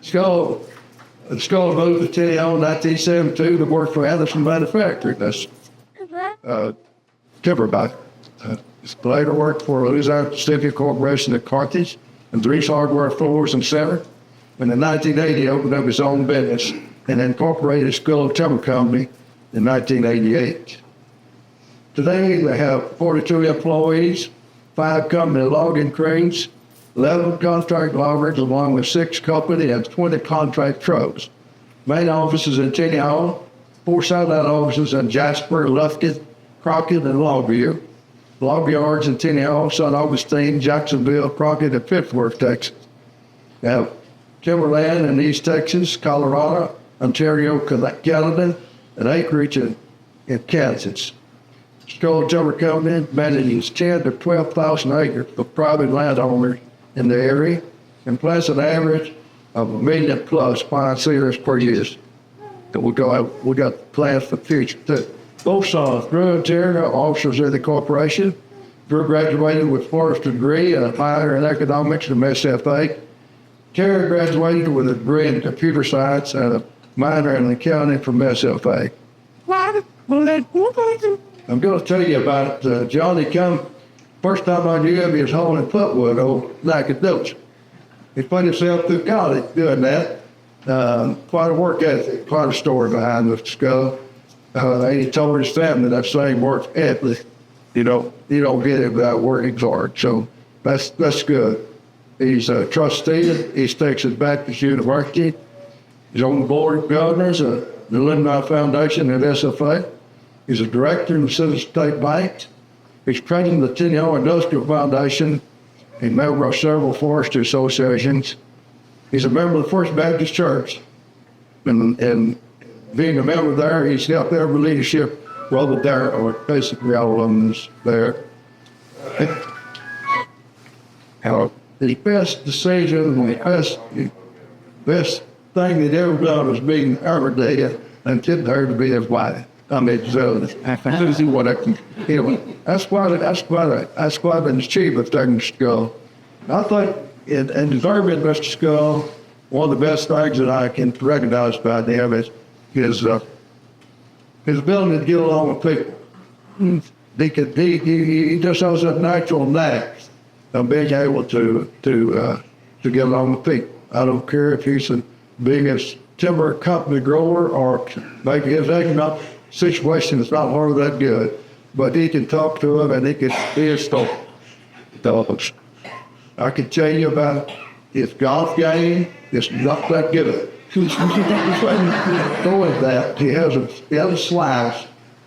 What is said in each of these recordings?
Scull moved to Tenaha in 1972 to work for Anderson Manufacturing. That's timber back. Later worked for Louisiana Pacific Corporation at Carthage and Reese Hardware Floors and Center. And in 1980, opened up his own business and incorporated Scull Timber Company in 1988. Today, they have 42 employees, 5 company logging cranes, 11 contract loggers, along with 6 company and 20 contract trucks. Main offices in Tenaha, 4 satellite offices in Jasper, Lufkin, Crockett, and Longview. Log yards in Tenaha, St. Augustine, Jacksonville, Crockett, and Fifth Texas. They have timberland in East Texas, Colorado, Ontario, Canada, and acreage in Kansas. Scull Timber Company manages 10 to 12,000 acres of private landowners in the area and plants an average of 1 million plus pine cedars per year. And we got plans for the future too. Both sons, Drew and Terry, are officers of the corporation. Drew graduated with forest degree and a minor in economics from SFA. Terry graduated with a degree in computer science and a minor in accounting from SFA. I'm going to tell you about Johnny come. First time I knew him, he was hauling footwood over Nacogdoches. He put himself through college doing that. Quite a work ethic, quite a story behind the Scull. He told his family that same work ethic, you don't get it without working hard. So that's good. He's a trustee at East Texas Baptist University. He's on the board of governors of the Alumni Foundation at SFA. He's a director of the City State Bank. He's president of the Tenaha Industrial Foundation and member of several forestry associations. He's a member of the First Baptist Church. And being a member there, he's helped every leadership role there, or basically all of them is there. The best decision, the best thing that ever done was being ever dead and getting her to be his wife. I mean, so this is what I can, that's quite an achievement thing, Scull. I think in deserving Mr. Scull, one of the best things that I can recognize about him is his ability to get along with people. He just has a natural knack of being able to get along with people. I don't care if he's the biggest timber company grower or maybe his economic situation is not hardly that good, but he can talk to him and he can be his story. I can tell you about his golf game. It's not that good. Going that, he has a slice,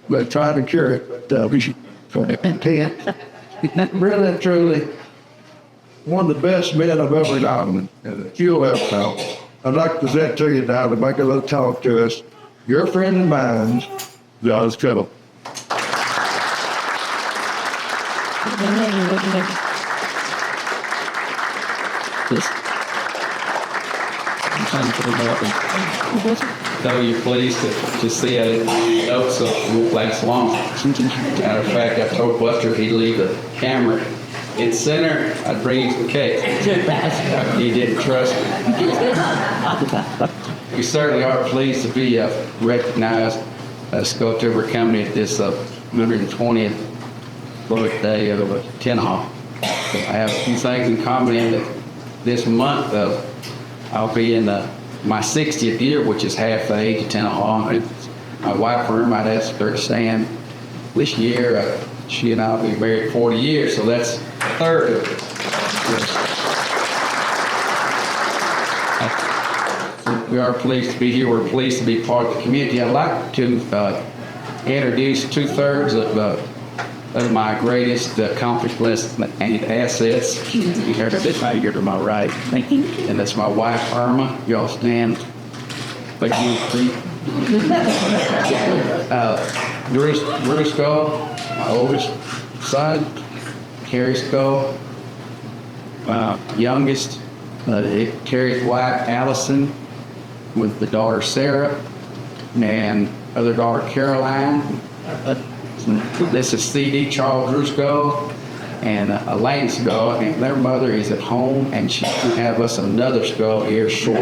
but trying to cure it. Really and truly, one of the best men I've ever known, and you'll ever know. I'd like to present to you now to make a little talk to us. Your friend and mine, John Scull. So you're pleased to see it notes of last long. Matter of fact, I told Buster he'd leave the camera in center. I'd bring him some cake. He didn't trust me. We certainly are pleased to be recognized as Scull Timber Company at this 120th birthday of Tenaha. I have a few things in common in that this month I'll be in my 60th year, which is half the age of Tenaha. My wife, I might ask her to stand. This year, she and I will be married 40 years, so that's a third of it. We are pleased to be here. We're pleased to be part of the community. I'd like to introduce 2/3 of my greatest accomplishments and assets. You heard of this right here to my right. And that's my wife, Irma. Y'all stand. Thank you. Drew Scull, my oldest son. Carrie Scull, youngest. Carrie's wife, Allison, with the daughter, Sarah, and other daughter, Caroline. This is C.D. Charles Drew Scull, and a land skull, and their mother is at home, and she can have us another skull here short.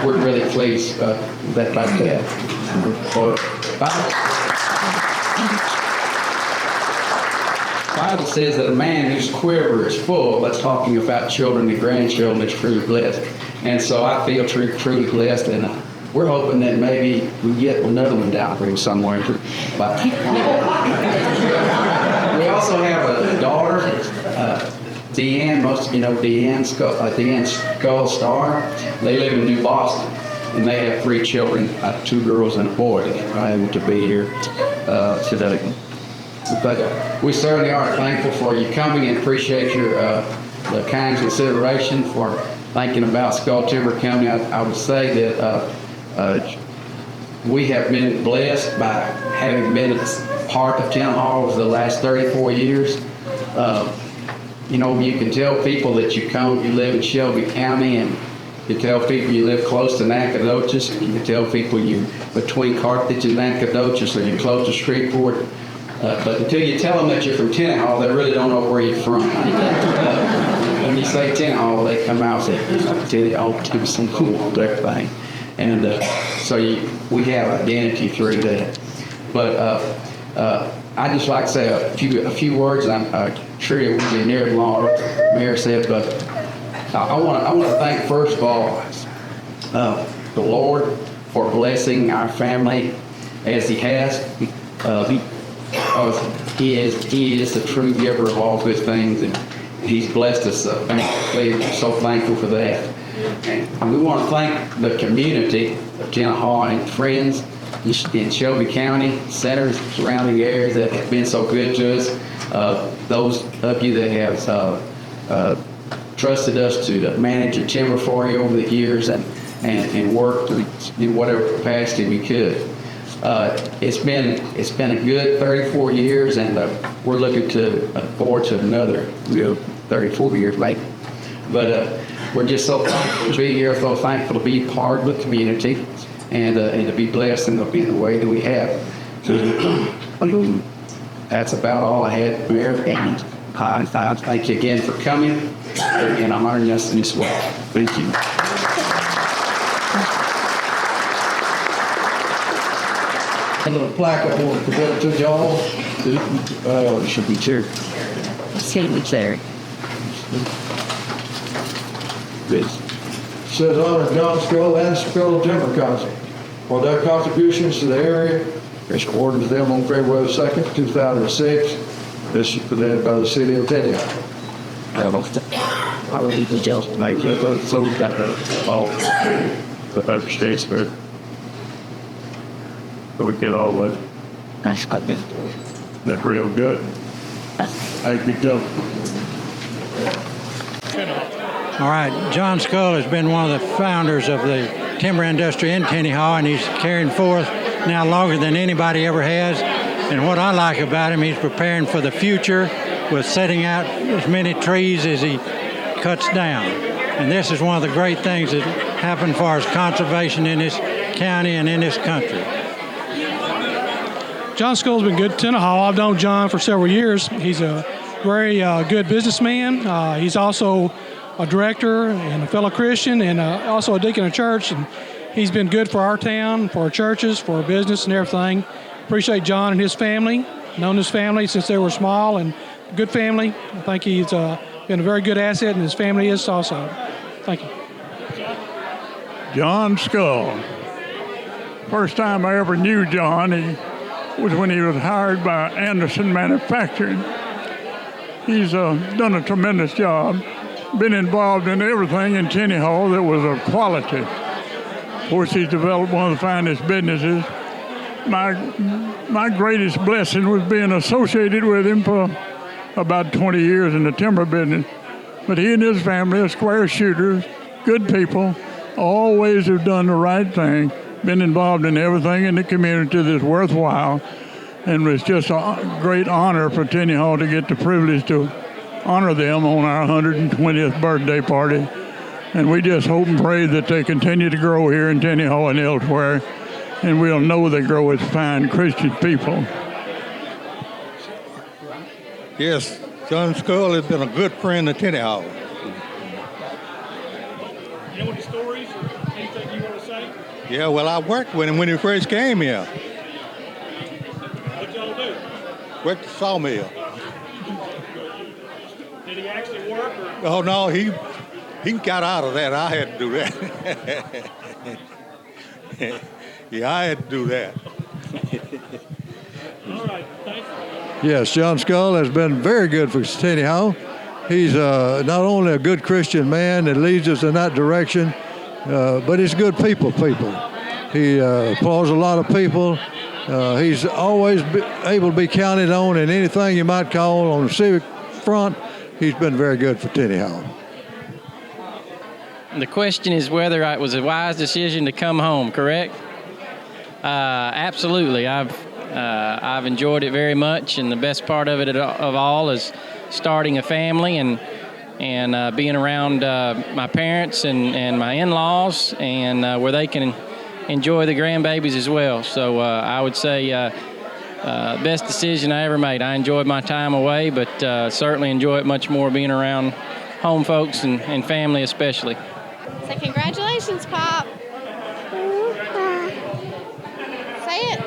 We're really pleased that like that. Bible says that a man whose quiver is full, that's talking about children and grandchildren, is truly blessed. And so I feel truly blessed, and we're hoping that maybe we get another one down here somewhere. But we also have a daughter, Deanne. Most of you know Deanne Scull Star. They live in New Boston, and they have 3 children, 2 girls and a boy. They're able to be here today. But we certainly are thankful for you coming and appreciate your the kind consideration for thinking about Scull Timber County. I would say that we have been blessed by having been a part of Tenaha over the last 34 years. You can tell people that you live in Shelby County, and you tell people you live close to Nacogdoches. You can tell people you're between Carthage and Nacogdoches, or you're close to Shreveport. But until you tell them that you're from Tenaha, they really don't know where you're from. When you say Tenaha, they come out and say, do some cool thing. And so we have identity through that. But I'd just like to say a few words. I'm sure it will be near as long as the Mayor said, but I want to thank, first of all, the Lord for blessing our family as He has. He is the true giver of all good things, and He's blessed us. We're so thankful for that. And we want to thank the community of Tenaha and friends in Shelby County, centers, surrounding areas that have been so good to us. Those of you that have trusted us to manage the timber for you over the years and work in whatever capacity we could. It's been a good 34 years, and we're looking forward to another 34 years later. But we're just so thankful to be here, so thankful to be part of the community, and to be blessed in the way that we have. That's about all I had, Mayor. And I thank you again for coming and honoring us in this way. Thank you. A little plaque I want to present to y'all. It should be here. Secretary. Good. Says honor John Scull and Scull Timber Council for their contributions to the area. It's awarded to them on February 2nd, 2006. This is presented by the City of Tenaha. I will be the jail. Thank you. So we got the other states, but we get all that. That's quite good. That's real good. Thank you, Joe. All right, John Scull has been one of the founders of the timber industry in Tenaha, and he's carrying forth now longer than anybody ever has. And what I like about him, he's preparing for the future with setting out as many trees as he cuts down. And this is one of the great things that happened for his conservation in this county and in this country. John Scull's been good to Tenaha. I've known John for several years. He's a very good businessman. He's also a director and a fellow Christian, and also a deacon of church. And he's been good for our town, for our churches, for our business and everything. Appreciate John and his family. Known his family since they were small, and a good family. I think he's been a very good asset, and his family is also. Thank you. John Scull. First time I ever knew John was when he was hired by Anderson Manufacturing. He's done a tremendous job, been involved in everything in Tenaha that was of quality. Of course, he's developed one of the finest businesses. My greatest blessing was being associated with him for about 20 years in the timber business. But he and his family are square shooters, good people, always have done the right thing, been involved in everything in the community that's worthwhile, and it's just a great honor for Tenaha to get the privilege to honor them on our 120th birthday party. And we just hope and pray that they continue to grow here in Tenaha and elsewhere, and we'll know they grow as fine Christian people. Yes, John Scull has been a good friend to Tenaha. You know any stories or anything you want to say? Yeah, well, I worked with him when he first came here. What y'all do? Worked the sawmill. Did he actually work or? Oh, no, he got out of that. I had to do that. Yeah, I had to do that. All right, thank you. Yes, John Scull has been very good for Tenaha. He's not only a good Christian man that leads us in that direction, but he's good people. He applauds a lot of people. He's always able to be counted on in anything you might call on the civic front. He's been very good for Tenaha. The question is whether it was a wise decision to come home, correct? Absolutely. I've enjoyed it very much, and the best part of it of all is starting a family and being around my parents and my in-laws, and where they can enjoy the grandbabies as well. So I would say best decision I ever made. I enjoyed my time away, but certainly enjoy it much more being around home folks and family especially. So congratulations, Pop. Say it.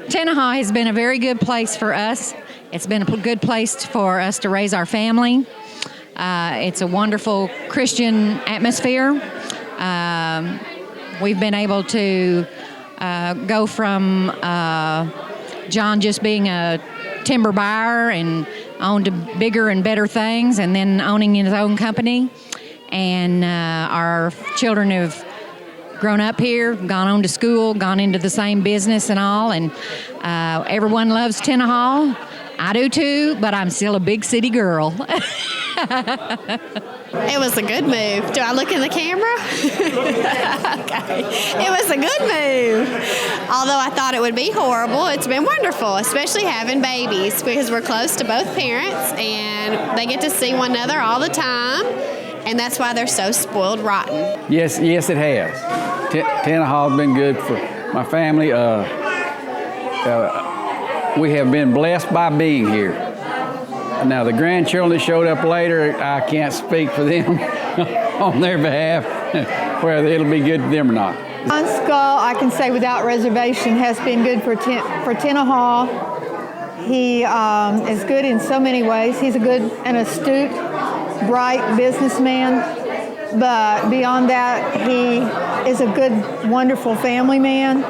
Tenaha has been a very good place for us. It's been a good place for us to raise our family. It's a wonderful Christian atmosphere. We've been able to go from John just being a timber buyer and on to bigger and better things, and then owning his own company. And our children have grown up here, gone on to school, gone into the same business and all, and everyone loves Tenaha. I do too, but I'm still a big city girl. It was a good move. Do I look in the camera? Okay. It was a good move. Although I thought it would be horrible, it's been wonderful, especially having babies, because we're close to both parents and they get to see one another all the time. And that's why they're so spoiled rotten. Yes, it has. Tenaha has been good for my family. We have been blessed by being here. Now, the grandchildren that showed up later, I can't speak for them on their behalf, whether it'll be good to them or not. John Scull, I can say without reservation, has been good for Tenaha. He is good in so many ways. He's a good and astute, bright businessman. But beyond that, he is a good, wonderful family man.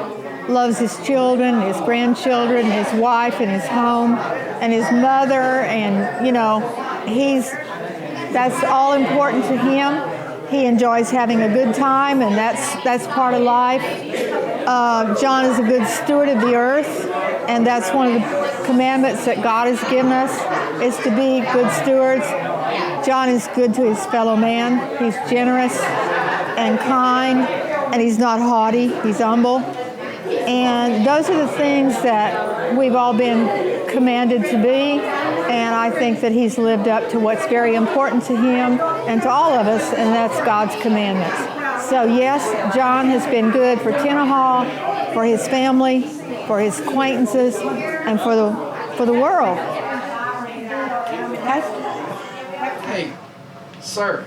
Loves his children, his grandchildren, his wife, and his home, and his mother, and that's all important to him. He enjoys having a good time, and that's part of life. John is a good steward of the earth, and that's one of the commandments that God has given us, is to be good stewards. John is good to his fellow man. He's generous and kind, and he's not haughty. He's humble. And those are the things that we've all been commanded to be, and I think that he's lived up to what's very important to him and to all of us, and that's God's commandments. So yes, John has been good for Tenaha, for his family, for his acquaintances, and for the world. Hey, sir,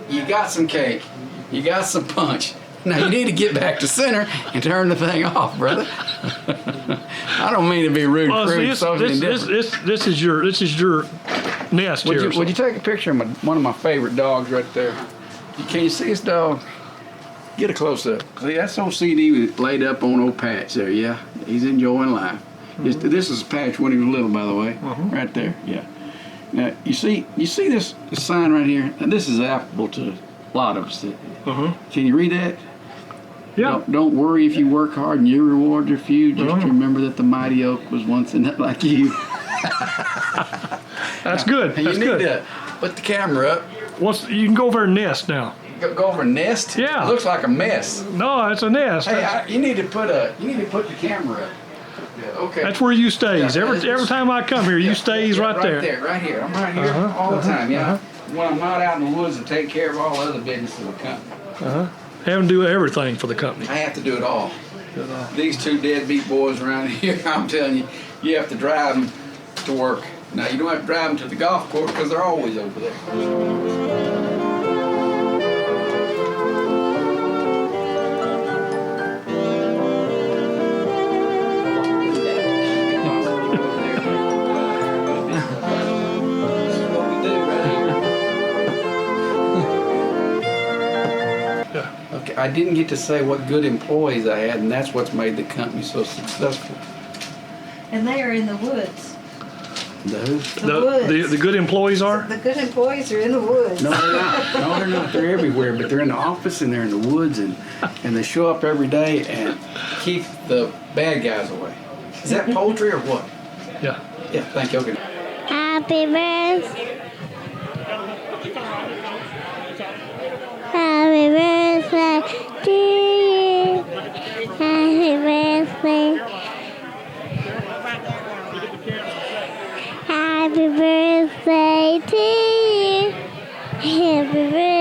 you got some cake, you got some punch. Now you need to get back to center and turn the thing off, brother. I don't mean to be rude, crude, socially indifferent. This is your nest here. Would you take a picture of one of my favorite dogs right there? Can you see this dog? Get a close up. See, that's old CD laid up on old Patch there. Yeah, he's enjoying life. Mm-hmm. This is Patch when he was little, by the way, right there. Yeah. Now you see this sign right here. And this is applicable to a lot of us. Can you read that? Yeah. Don't worry if you work hard and your rewards are few. Just remember that the mighty oak was once a nut like you. That's good. That's you good. need to put the camera up. You can go over and nest now. Go over and nest? Yeah. It looks like a mess. No, it's a nest. Hey, you need to put the camera up. Yeah, okay. That's where you stays. Yeah, every time I come here, you stays right there. Right here. I'm right here all the time. Yeah. When I'm not out in the woods and take care of all other business of the company. Having to do everything for the company. I have to do it all. These two deadbeat boys around here, I'm telling you, you have to drive them to work. Now, you don't have to drive them to the golf course because they're always over there. Okay, I didn't get to say what good employees I had, and that's what's made the company so successful. And they are in the woods. The who? The woods. The good employees are? The good employees are in the woods. No, they're not. No, they're not. They're everywhere, but they're in the office and they're in the woods, and they show up every day and keep the bad guys away. Is that poultry or what? Yeah. Yeah, thank you. Okay. Happy birthday. Happy birthday to you. Happy birthday. Happy birthday to you. Happy birthday.